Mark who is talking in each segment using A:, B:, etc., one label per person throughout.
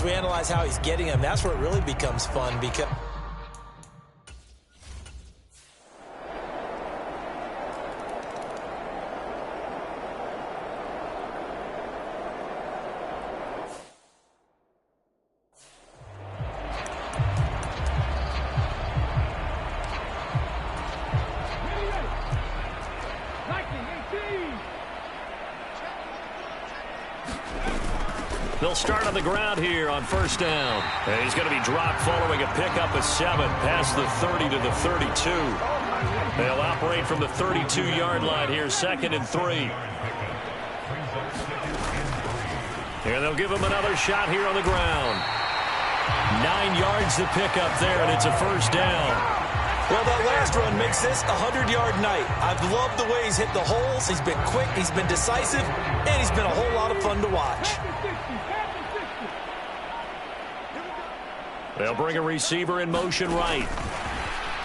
A: as we analyze how he's getting them, that's where it really becomes fun because...
B: They'll start on the ground here on first down. And he's going to be dropped following a pickup of 7 past the 30 to the 32. They'll operate from the 32-yard line here, 2nd and 3. And they'll give him another shot here on the ground. 9 yards to pick up there, and it's a first down.
A: Well, that last run makes this a 100-yard night. I've loved the way he's hit the holes. He's been quick, he's been decisive, and he's been a whole lot of fun to watch.
B: They'll bring a receiver in motion right.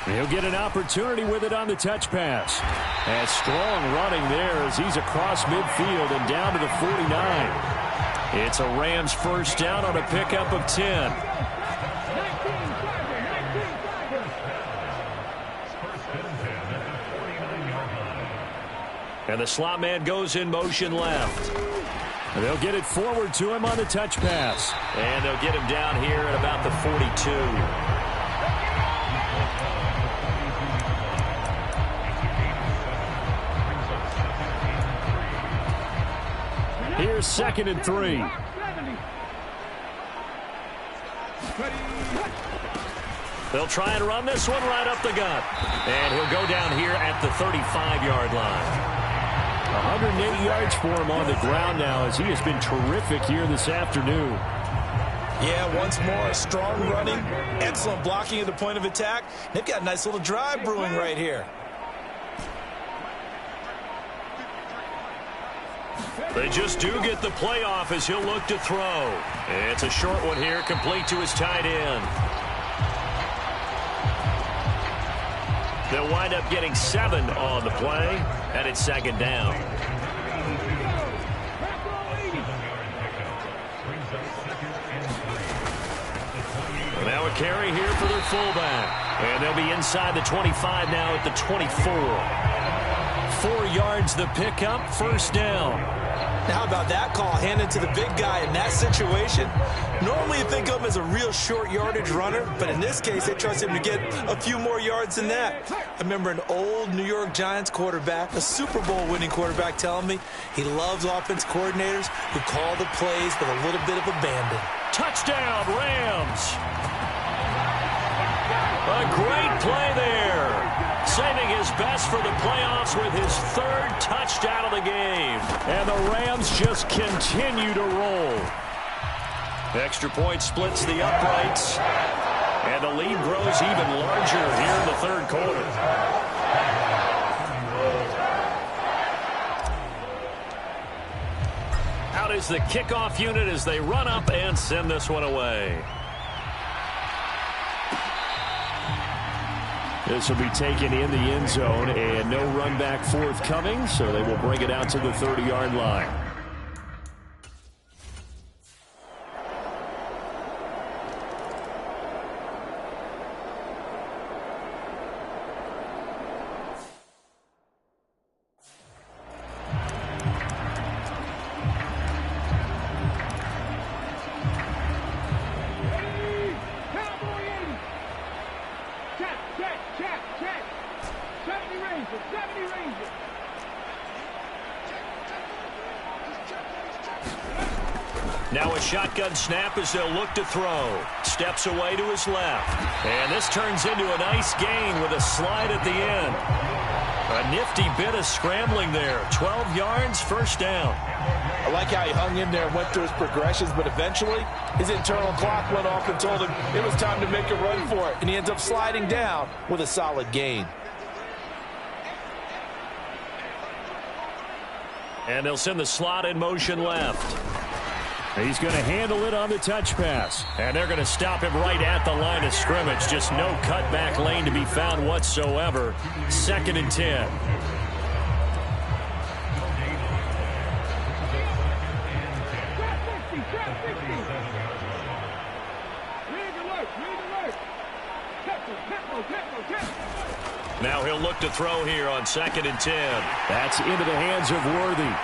B: He'll get an opportunity with it on the touch pass. And strong running there as he's across midfield and down to the 49. It's a Rams first down on a pickup of 10. And the slot man goes in motion left. And they'll get it forward to him on the touch pass. And they'll get him down here at about the 42. Here's 2nd and 3. They'll try and run this one right up the gut. And he'll go down here at the 35-yard line. 180 yards for him on the ground now as he has been terrific here this afternoon.
A: Yeah, once more, strong running, excellent blocking at the point of attack. They've got a nice little drive brewing right here.
B: They just do get the playoff as he'll look to throw. It's a short one here, complete to his tight end. They'll wind up getting 7 on the play, and it's 2nd down. Now a carry here for their fullback. And they'll be inside the 25 now at the 24. 4 yards the pickup, first down.
A: Now, how about that call handed to the big guy in that situation? Normally you think of him as a real short yardage runner, but in this case they trust him to get a few more yards than that. I remember an old New York Giants quarterback, a Super Bowl winning quarterback, telling me he loves offense coordinators who call the plays with a little bit of abandon.
B: Touchdown, Rams! A great play there. Saving his best for the playoffs with his 3rd touchdown of the game. And the Rams just continue to roll. Extra point splits the uprights. And the lead grows even larger here in the 3rd quarter. Out is the kickoff unit as they run up and send this one away. This will be taken in the end zone, and no run back forthcoming, so they will bring it out to the 30-yard line. Now a shotgun snap as they'll look to throw. Steps away to his left. And this turns into a nice gain with a slide at the end. A nifty bit of scrambling there. 12 yards, first down.
C: I like how he hung in there and went through his progressions, but eventually his internal clock went off and told him it was time to make a run for it. And he ends up sliding down with a solid gain.
B: And they'll send the slot in motion left. He's going to handle it on the touch pass. And they're going to stop him right at the line of scrimmage. Just no cutback lane to be found whatsoever. 2nd and 10. he'll look to throw here on 2nd and 10. That's into the hands of Worthy.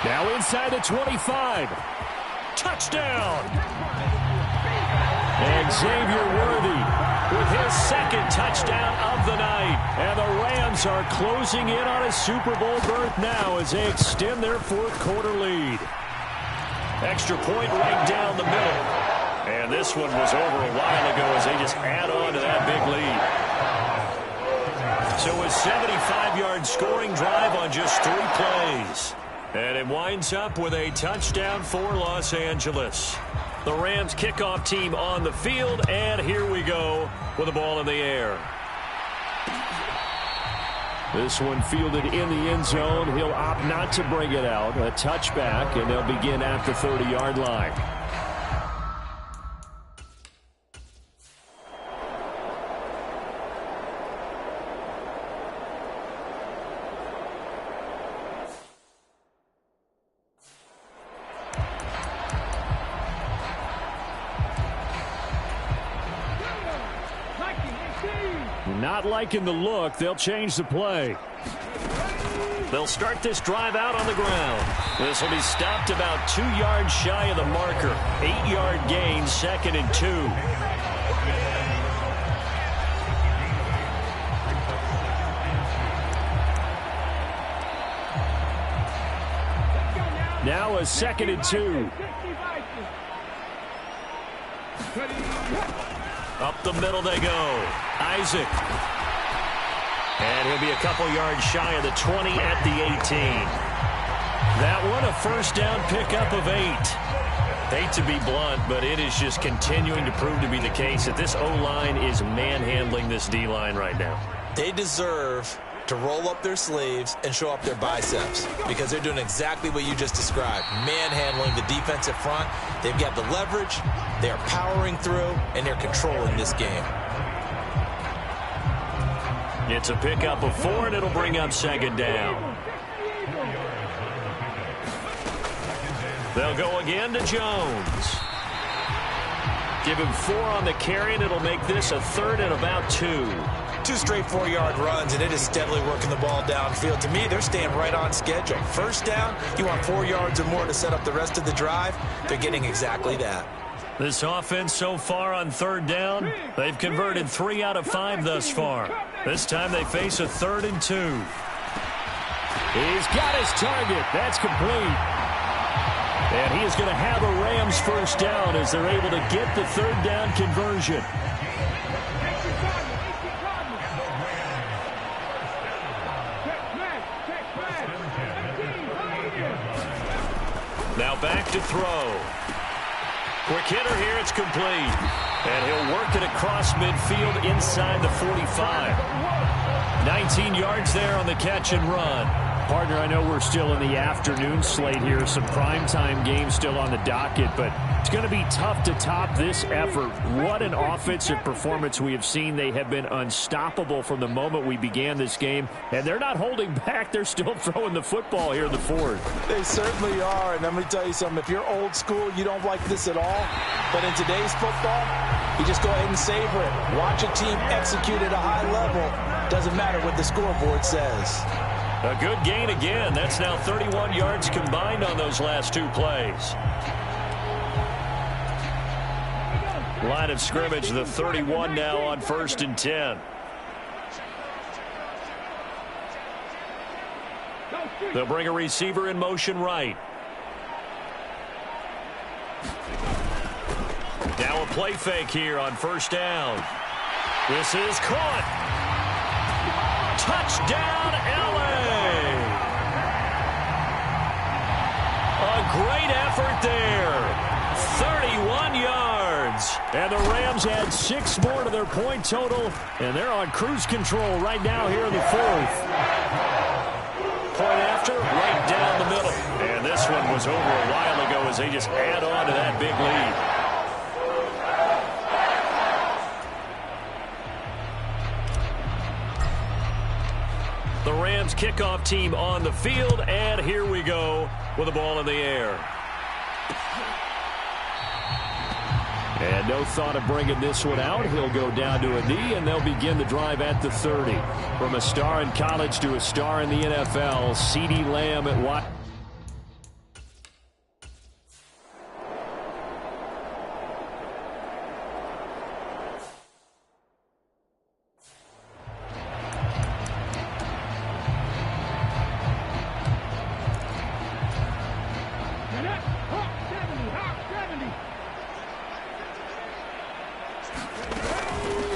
B: Now inside the 25. Touchdown! And Xavier Worthy with his 2nd touchdown of the night. And the Rams are closing in on a Super Bowl berth now as they extend their 4th quarter lead. Extra point right down the middle. And this one was over a while ago as they just add on to that big lead. So a 75-yard scoring drive on just 3 plays. And it winds up with a touchdown for Los Angeles. The Rams kickoff team on the field, and here we go with the ball in the air. This one fielded in the end zone. He'll opt not to bring it out. A touchback, and they'll begin at the 30-yard line. Not liking the look. They'll change the play. They'll start this drive out on the ground. This will be stopped about 2 yards shy of the marker. 8-yard gain, 2nd and 2. Now a 2nd and 2. Up the middle they go. Isaac. And he'll be a couple yards shy of the 20 at the 18. That one a first down pickup of 8. Hate to be blunt, but it is just continuing to prove to be the case that this O-line is manhandling this D-line right now.
A: They deserve to roll up their sleeves and show up their biceps because they're doing exactly what you just described, manhandling the defensive front. They've got the leverage, they're powering through, and they're controlling this game.
B: It's a pickup of 4, and it'll bring up 2nd down. They'll go again to Jones. Give him 4 on the carry, and it'll make this a 3rd and about 2.
A: 2 straight 4-yard runs, and it is steadily working the ball downfield. To me, they're staying right on schedule. First down, you want 4 yards or more to set up the rest of the drive. They're getting exactly that.
B: This offense so far on 3rd down, they've converted 3 out of 5 thus far. This time they face a 3rd and 2. He's got his target. That's complete. And he is going to have a Rams first down as they're able to get the 3rd down conversion. Now back to throw. Quick hitter here, it's complete. And he'll work it across midfield inside the 45. 19 yards there on the catch and run. Partner, I know we're still in the afternoon slate here. Some primetime games still on the docket, but it's going to be tough to top this effort. What an offensive performance we have seen. They have been unstoppable from the moment we began this game, and they're not holding back. They're still throwing the football here in the 4th.
C: They certainly are, and let me tell you something. If you're old school, you don't like this at all. But in today's football, you just go ahead and savor it. Watch a team execute at a high level. Doesn't matter what the scoreboard says.
B: A good gain again. That's now 31 yards combined on those last 2 plays. Line of scrimmage, the 31 now on 1st and 10. They'll bring a receiver in motion right. Now a play fake here on 1st down. This is caught. Touchdown, LA! A great effort there. 31 yards. And the Rams had 6 more to their point total, and they're on cruise control right now here in the 4th. Point after, right down the middle. And this one was over a while ago as they just add on to that big lead. The Rams kickoff team on the field, and here we go with the ball in the air. And no thought of bringing this one out. He'll go down to a knee, and they'll begin the drive at the 30. From a star in college to a star in the NFL, CeeDee Lamb at wide.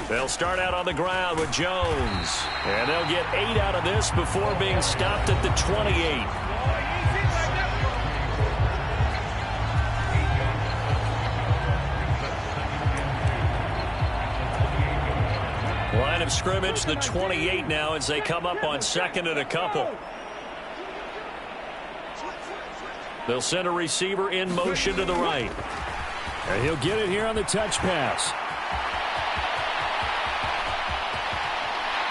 B: They'll start out on the ground with Jones. And they'll get 8 out of this before being stopped at the 28. Line of scrimmage, the 28 now as they come up on 2nd and a couple. They'll send a receiver in motion to the right. And he'll get it here on the touch pass.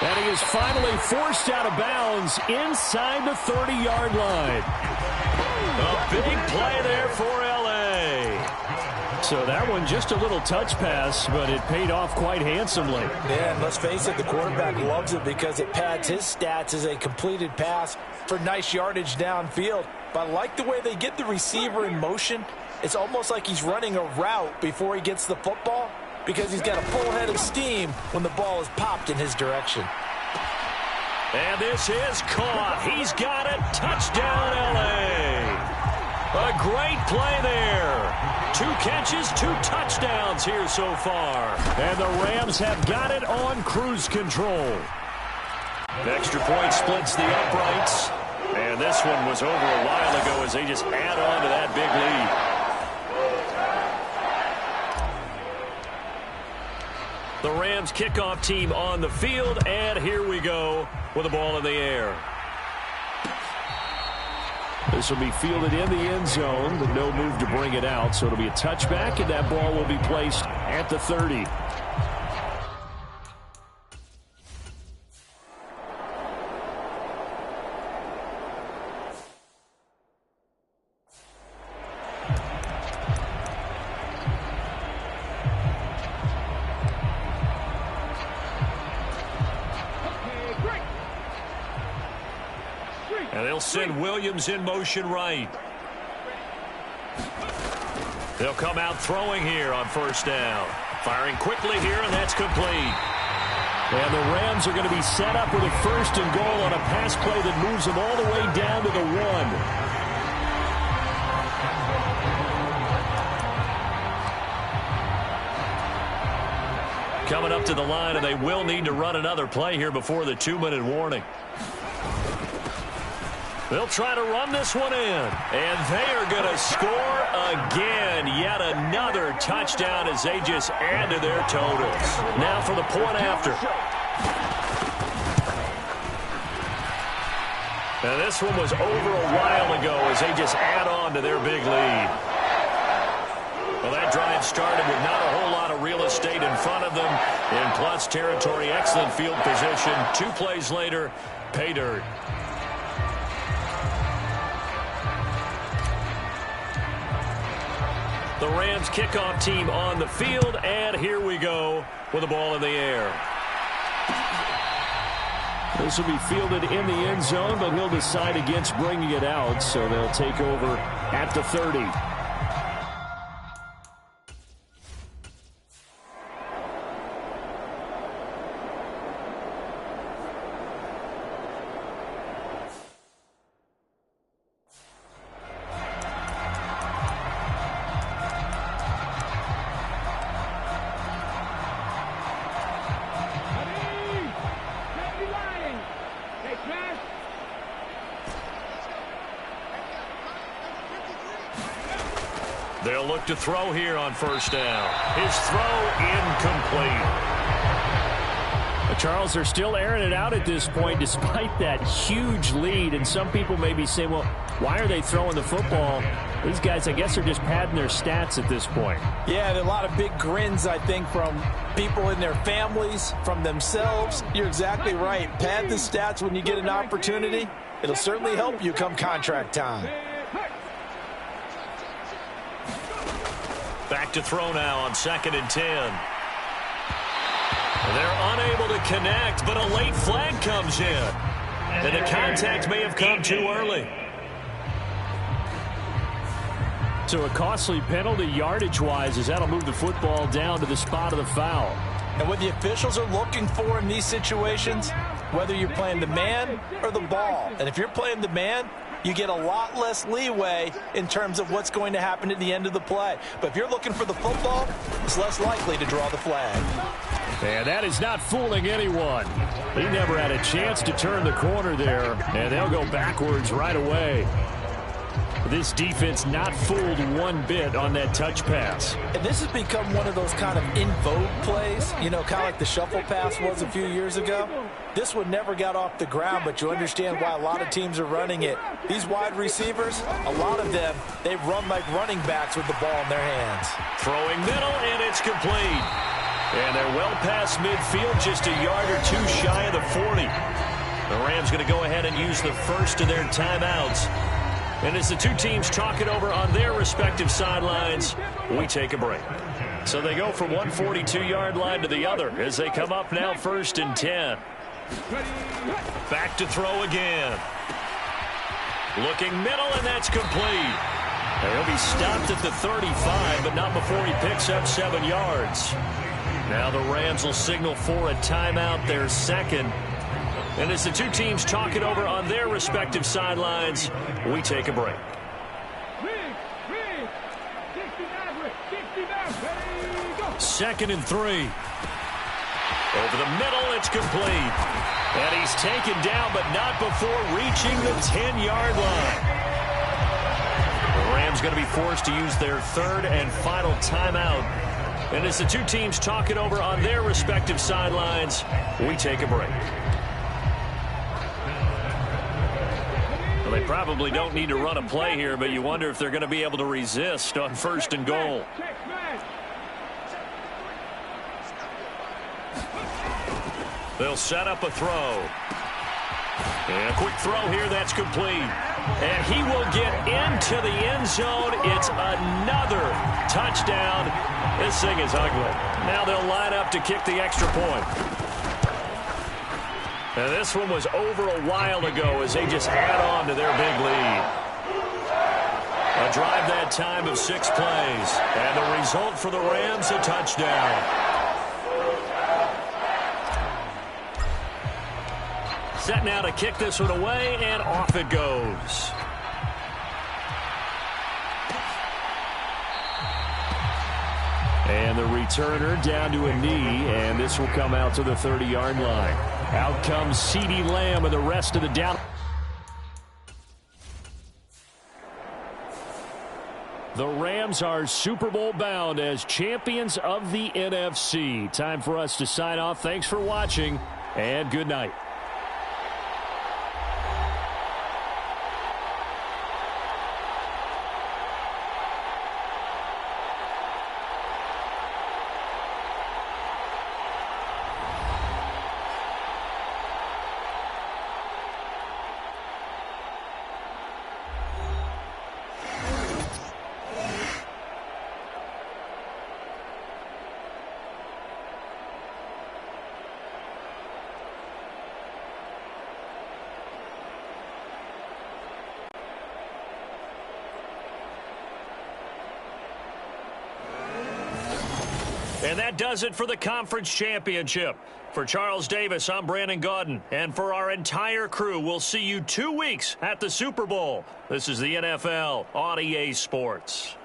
B: And he is finally forced out of bounds inside the 30-yard line. A big play there for L.A. So that one just a little touch pass, but it paid off quite handsomely.
C: Yeah, and let's face it, the quarterback loves it because it pads his stats as a completed pass for nice yardage downfield. But I like the way they get the receiver in motion. It's almost like he's running a route before he gets the football, because he's got a full head of steam when the ball is popped in his direction.
B: And this is caught. He's got it. Touchdown, L.A. A great play there. 2 catches, 2 touchdowns here so far. And the Rams have got it on cruise control. Extra point splits the uprights. And this one was over a while ago as they just add on to that big lead. The Rams kickoff team on the field, and here we go with the ball in the air. This will be fielded in the end zone, but no move to bring it out, so it'll be a touchback, and that ball will be placed at the 30. And they'll send Williams in motion right. They'll come out throwing here on 1st down. Firing quickly here, and that's complete. And the Rams are going to be set up with a 1st and goal on a pass play that moves them all the way down to the 1. Coming up to the line, and they will need to run another play here before the 2-minute warning. They'll try to run this one in, and they are going to score again. Yet another touchdown as they just add to their totals. Now for the point after. And this one was over a while ago as they just add on to their big lead. Well, that drive started with not a whole lot of real estate in front of them. In plus territory, excellent field position. 2 plays later, pay dirt. The Rams kickoff team on the field, and here we go with the ball in the air. This will be fielded in the end zone, but he'll decide against bringing it out, so they'll take over at the 30. They'll look to throw here on 1st down. His throw incomplete. Charles, they're still airing it out at this point despite that huge lead. And some people may be saying, well, why are they throwing the football? These guys, I guess, are just padding their stats at this point.
C: Yeah, there are a lot of big grins, I think, from people in their families, from themselves. You're exactly right. Pad the stats when you get an opportunity. It'll certainly help you come contract time.
B: Back to throw now on 2nd and 10. They're unable to connect, but a late flag comes in. And the contact may have come too early.
D: So a costly penalty yardage-wise as that'll move the football down to the spot of the foul.
C: And what the officials are looking for in these situations, whether you're playing the man or the ball, and if you're playing the man, you get a lot less leeway in terms of what's going to happen at the end of the play. But if you're looking for the football, it's less likely to draw the flag.
D: And that is not fooling anyone. He never had a chance to turn the corner there, and they'll go backwards right away. This defense not fooled one bit on that touch pass.
C: And this has become one of those kind of in vogue plays, you know, kind of like the shuffle pass was a few years ago. This one never got off the ground, but you understand why a lot of teams are running it. These wide receivers, a lot of them, they run like running backs with the ball in their hands.
B: Throwing middle, and it's complete. And they're well past midfield, just a yard or two shy of the 40. The Rams going to go ahead and use the first of their timeouts. And as the two teams talk it over on their respective sidelines, we take a break. So they go from one 42-yard line to the other as they come up now 1st and 10. Back to throw again. Looking middle, and that's complete. He'll be stopped at the 35, but not before he picks up 7 yards. Now the Rams will signal for a timeout, their second. And as the two teams talk it over on their respective sidelines, we take a break. 2nd and 3. Over the middle, it's complete. And he's taken down, but not before reaching the 10-yard line. The Rams going to be forced to use their 3rd and final timeout. And as the two teams talk it over on their respective sidelines, we take a break. Well, they probably don't need to run a play here, but you wonder if they're going to be able to resist on 1st and goal. They'll set up a throw. And a quick throw here, that's complete. And he will get into the end zone. It's another touchdown. This thing is ugly. Now they'll line up to kick the extra point. And this one was over a while ago as they just add on to their big lead. A drive that time of 6 plays. And the result for the Rams, a touchdown. Set now to kick this one away, and off it goes. And the returner down to a knee, and this will come out to the 30-yard line. Out comes CeeDee Lamb and the rest of the down. The Rams are Super Bowl bound as champions of the NFC. Time for us to sign off. Thanks for watching, and good night. And that does it for the conference championship. For Charles Davis, I'm Brandon Gaudin. And for our entire crew, we'll see you 2 weeks at the Super Bowl. This is the NFL on EA Sports.